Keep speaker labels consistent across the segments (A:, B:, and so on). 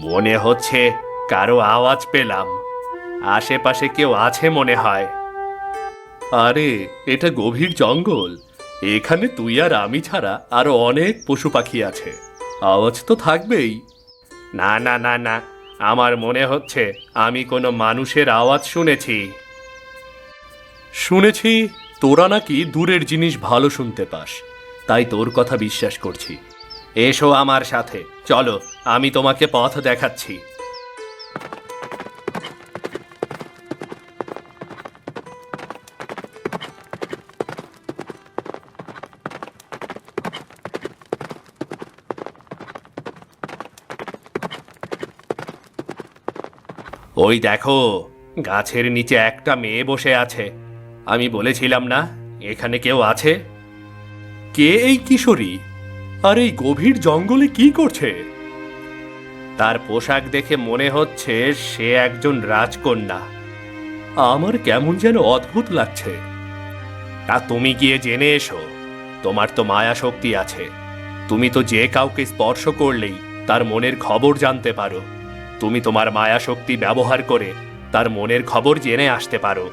A: মনে হচ্ছে কারো আওয়াজ পেলাম। আশেপাশে কেউ আছে মনে হয়। আরে, এটা গভীর জঙ্গল। এখানে তুই আর আমি ছাড়া আরো অনেক পশু পাখি আছে। আওয়াজ তো থাকবেই। না না না না, আমার মনে হচ্ছে আমি কোনো মানুষের আওয়াজ শুনেছি। শুনেছি তোরা নাকি দূরের জিনিস ভালো শুনতে পাস, তাই তোর কথা বিশ্বাস করছি। এসো আমার সাথে, চলো, আমি তোমাকে পথ দেখাচ্ছি। ওই দেখো, গাছের নিচে একটা মেয়ে বসে আছে। আমি বলেছিলাম না এখানে কেউ আছে। কে এই কিশোরী? আর এই গভীর জঙ্গলে কি করছে? তার পোশাক দেখে মনে হচ্ছে সে একজন রাজকন্যা। আমার কেমন যেন অদ্ভুত লাগছে। তা তুমি গিয়ে জেনে এসো। তোমার তো মায়া শক্তি আছে। তুমি তো যে কাউকে স্পর্শ করলেই তার মনের খবর জানতে পারো। তুমি তোমার মায়া শক্তি ব্যবহার করে তার মনের খবর জেনে আসতে পারো।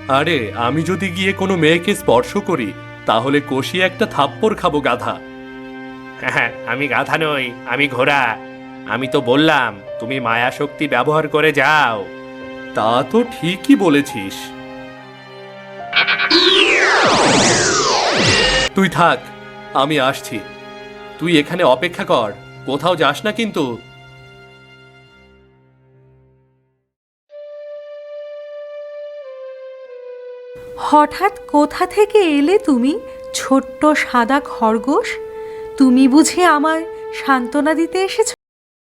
A: আরে, আমি যদি গিয়ে কোনো মেয়েকে স্পর্শ করি তাহলে কষিয়ে একটা থাপ্পড় খাবো, গাধা। হ্যাঁ, আমি গাধা নই, আমি ঘোড়া। আমি তো বললাম তুমি মায়া শক্তি ব্যবহার করে যাও। তা তো ঠিকই বলেছিস। তুই থাক, আমি আসছি। তুই এখানে অপেক্ষা কর, কোথাও যাস না কিন্তু।
B: হঠাৎ কোথা থেকে এলে তুমি, ছোট্ট সাদা খরগোশ? তুমি বুঝি আমার সান্ত্বনা দিতে এসেছ